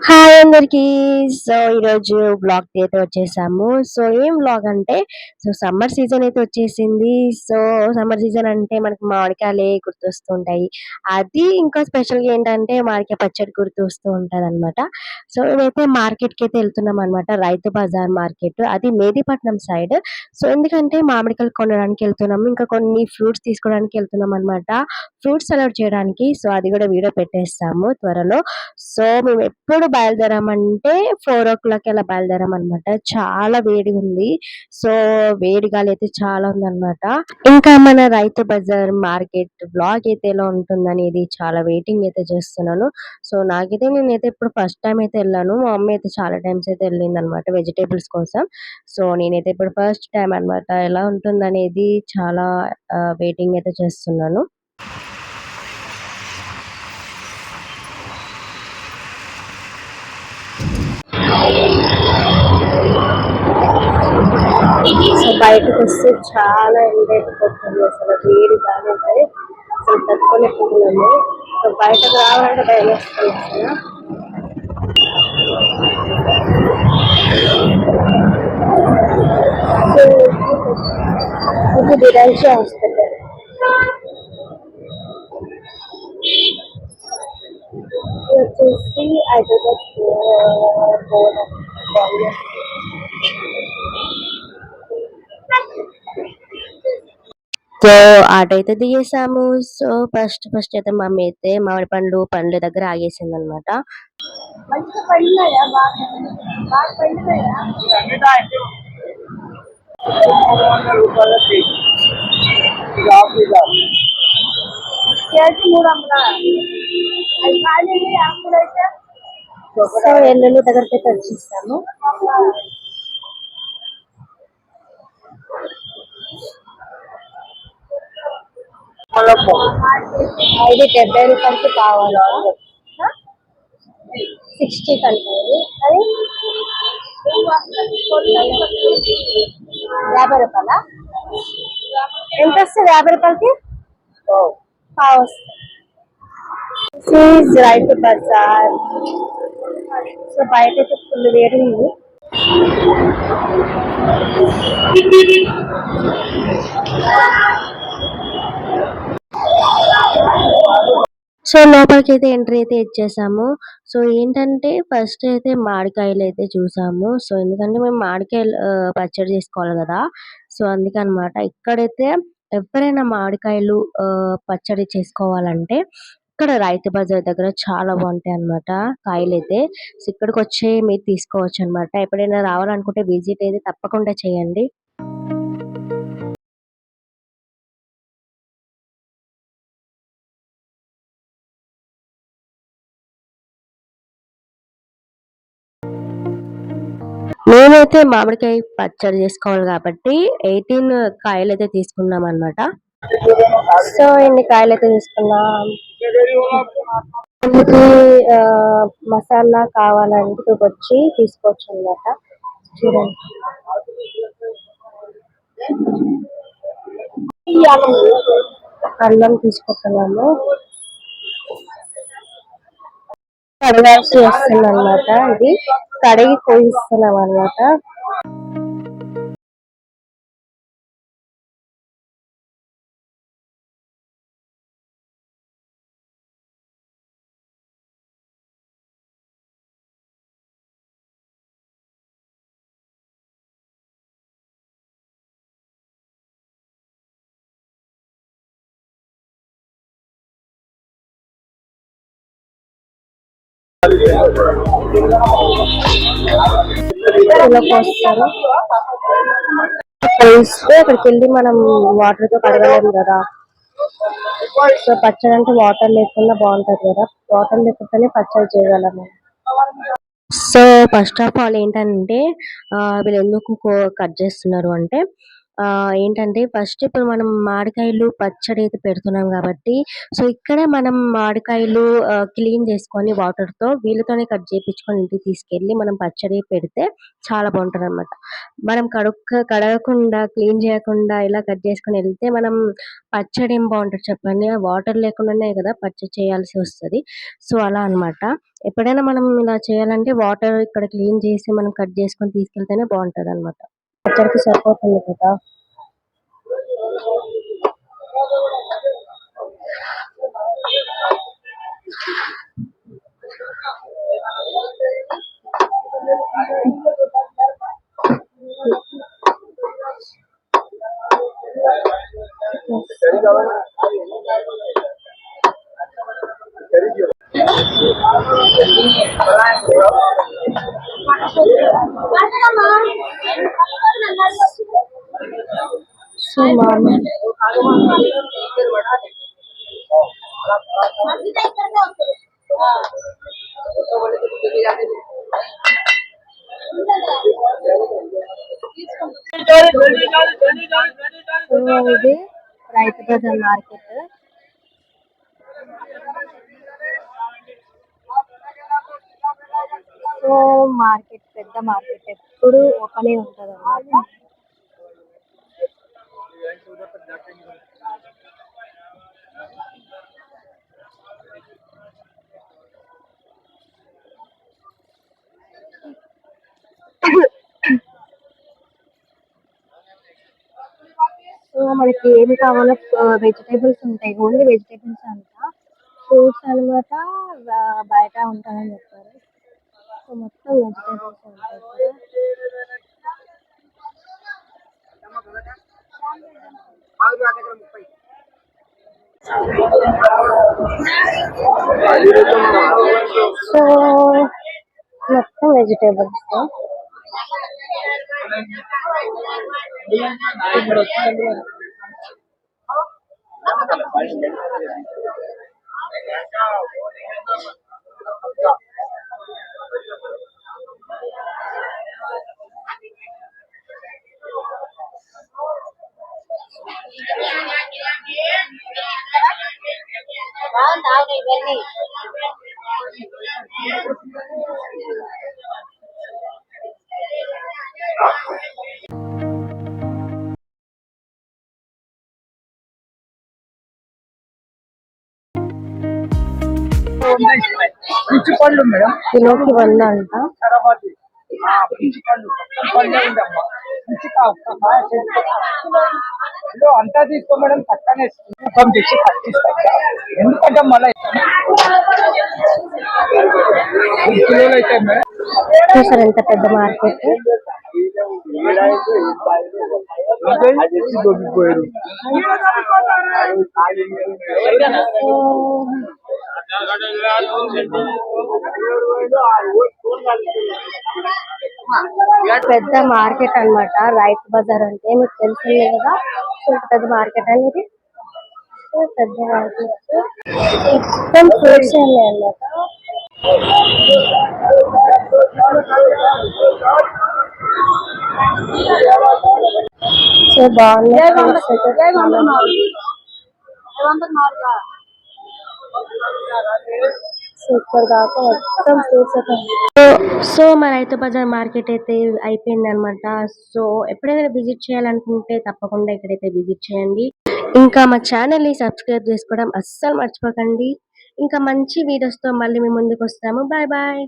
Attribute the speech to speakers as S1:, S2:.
S1: Hi అందరికి. So ఈరోజు blog అయితే వచ్చేసాము. సో ఏం బ్లాగ్ అంటే సమ్మర్ సీజన్ అయితే వచ్చేసింది. సో సమ్మర్ సీజన్ అంటే మనకి మామిడికాయలే గుర్తొస్తుంటాయి. అది ఇంకా స్పెషల్గా ఏంటంటే మామిడికాయ పచ్చడి గుర్తొస్తూ ఉంటది అనమాట. సో మేమైతే మార్కెట్కి అయితే వెళ్తున్నాం అనమాట. రైతు బజార్ మార్కెట్, అది మేదీపట్నం సైడ్. సో ఎందుకంటే మామిడికాయలు కొనడానికి వెళ్తున్నాము, ఇంకా కొన్ని ఫ్రూట్స్ తీసుకోవడానికి వెళ్తున్నాం అనమాట. ఫ్రూట్స్ సలాడ్ చేయడానికి. సో అది కూడా వీడియో పెట్టేస్తాము త్వరలో. సో మేమెప్పుడు బయలుదేరామంటే 4:00 అలా బయలుదేరామనమాట. చాలా వేడిగుంది. సో వేడి గాలైతే చాలా ఉందనమాట. ఇంకా మన రైతు బజార్ మార్కెట్ వ్లాగ్ అయితే ఎలా ఉంటుందనేది చాలా వెయిటింగ్ అయితే చేస్తున్నాను. సో నేనైతే ఇప్పుడు ఫస్ట్ టైం అయితే వెళ్ళాను. మా మమ్మీ అయితే చాలా టైమ్స్ అయితే వెళ్ళిందనమాట వెజిటేబుల్స్ కోసం. సో నేనైతే ఇప్పుడు ఫస్ట్ టైం అనమాట. ఎలా ఉంటుందనేది చాలా వెయిటింగ్ అయితే చేస్తున్నాను. సో బయటకొస్తే చాలా ఎంజాయ్ అయిపోతుంది. అసలు వేడి గాలి ఉంటది. అసలు తట్టుకోలేకపోతున్నాము. సో బయటకు రావాలంటే భయం వేస్తుంది అసలు. సో ఇది డిరాన్షియా హాస్పిటల్. ఇది వచ్చేసి Hyderabad board of Congress. So auto అయితే దిగేసాము. సో ఫస్ట్ అయితే మమ్మీ అయితే మామిడి పండ్ల దగ్గర ఆగేసింది అనమాట. సో ఎల్లుల్లి దగ్గరికి అయితే వచ్చేసాము. ఇది 70 రూపాయలకి కావాలి. 60 కంటే అది 50 రూపాయల. ఎంత వస్తుంది 50 రూపాయలకి? పావు వస్తుంది. రైతు బజార్. సో బయట అయితే ఫుల్ వేడి ఉంది. సో లోపలికి అయితే ఎంట్రీ అయితే ఇచ్చేసాము. సో ఏంటంటే ఫస్ట్ అయితే మామిడికాయలు అయితే చూసాము. సో ఎందుకంటే మేము మామిడికాయలు పచ్చడి చేసుకోవాలి కదా. సో అందుకనమాట. ఇక్కడైతే ఎవరైనా మామిడికాయలు పచ్చడి చేసుకోవాలంటే ఇక్కడ రైతు బజార్ దగ్గర చాలా బాగుంటాయి అన్నమాట కాయలైతే. సో ఇక్కడికి వచ్చి మీరు తీసుకోవచ్చు అనమాట. ఎప్పుడైనా రావాలనుకుంటే విజిట్ అయితే తప్పకుండా చేయండి. మేమైతే మామిడికాయ పచ్చడి చేసుకోవాలి కాబట్టి 18 కాయలు అయితే తీసుకున్నాం అనమాట. సో ఇన్ని కాయలు అయితే తీసుకున్నాం. అందుకే మసాలా కావాలంటే ఇక్కడికి వచ్చి తీసుకోవచ్చు అనమాట. చూడండి, అల్లం తీసుకుంటున్నాము. కడగాల్సి వస్తుంది అనమాట. ఇది కడిగి కోయిస్తున్నాం అనమాట. ఇలా పోస్తారు. పోయిస్తే అక్కడికి వెళ్ళి మనం వాటర్ తో కడగలేము కదా. సో పచ్చడి అంటే వాటర్ లేకుండా బాగుంటది కదా. వాటర్ లేకుండానే పచ్చడి చేయగలము. సో ఫస్ట్ ఆఫ్ ఆల్ ఏంటంటే వీళ్ళు ఎందుకు కట్ చేస్తున్నారు అంటే ఏంటంటే ఫస్ట్ ఇప్పుడు మనం మామిడికాయలు పచ్చడి అయితే పెడుతున్నాం కాబట్టి, సో ఇక్కడ మనం మామిడికాయలు క్లీన్ చేసుకొని వాటర్‌తో వీళ్ళతోనే కట్ చేపించుకొని ఇంటికి తీసుకెళ్ళి మనం పచ్చడి పెడితే చాలా బావుంటదనమాట. మనం కడగకుండా, క్లీన్ చేయకుండా ఇలా కట్ చేసుకొని ఎళ్తే మనం పచ్చడి ఏం బావుంటది చెప్పండి. ఆ వాటర్ లేకుండానే కదా పచ్చడి చేయాల్సి వస్తది. సో, అలా అన్నమాట. ఎప్పుడైనా మనం ఇలా చేయాలంటే వాటర్ ఇక్కడ క్లీన్ చేసి మనం కట్ చేసుకొని తీసుకెళ్తేనే బావుంటదనమాట. పచ్చడికి సరిపోతుంది కదా! సో, ఇది Rythu Bazar market. So market పెద్ద మార్కెట్ ఎప్పుడు ఓపెన్ ఉంటది అన్నమాట. సో మనకి ఏమి కావాలో వెజిటేబుల్స్ ఉంటాయి. ఓన్లీ వెజిటేబుల్స్ అంట. ఫ్రూట్స్ అన్నమాట బయట ఉంటాయని చెప్పారు. సో మొత్తం వెజిటేబుల్స్ ఉంటాయి ఇక్కడ. సో మొత్తం వెజిటేబుల్స్.
S2: పిచ్చి పండ్లు మేడం,
S1: కిలోకి 100 అంట.
S2: సరబాతి పిచ్చి పండ్లు మొత్తం పండే ఉందమ్మా. పిచ్చి కిలో అంతా తీసుకో మేడం, పక్కనే మొత్తం తెచ్చి పట్టిస్తాం. ఎందుకంటే మళ్ళీ కిలోలు అయితే మేడం.
S1: చూసారు ఎంత పెద్ద మార్కెట్. పెద్ద మార్కెట్ అన్నమాట రైతు బజార్ అంటే మీకు తెలిసిందే కదా. సో పెద్ద మార్కెట్ అనేది. సో పెద్ద మార్కెట్ మొత్తం ఫ్రూట్స్ ఉన్నాయి అన్నమాట. సో బాగున్నాయి ఫ్రూట్స్ అయితే చాలా బాగున్నాయి. సో ఇక్కడ దాకా మొత్తం ఫ్రూట్స్ అయితే సో మా రైతు బజార్ మార్కెట్ అయితే అయిపోయింది అనమాట. సో ఎప్పుడైనా విజిట్ చేయాలనుకుంటే తప్పకుండా ఇక్కడైతే విజిట్ చేయండి. ఇంకా మా ఛానల్ ని సబ్స్క్రైబ్ చేసుకోవడం అస్సలు మర్చిపోకండి. ఇంకా మంచి వీడియోస్ తో మళ్ళీ మీ ముందుకు వస్తాము. Bye bye.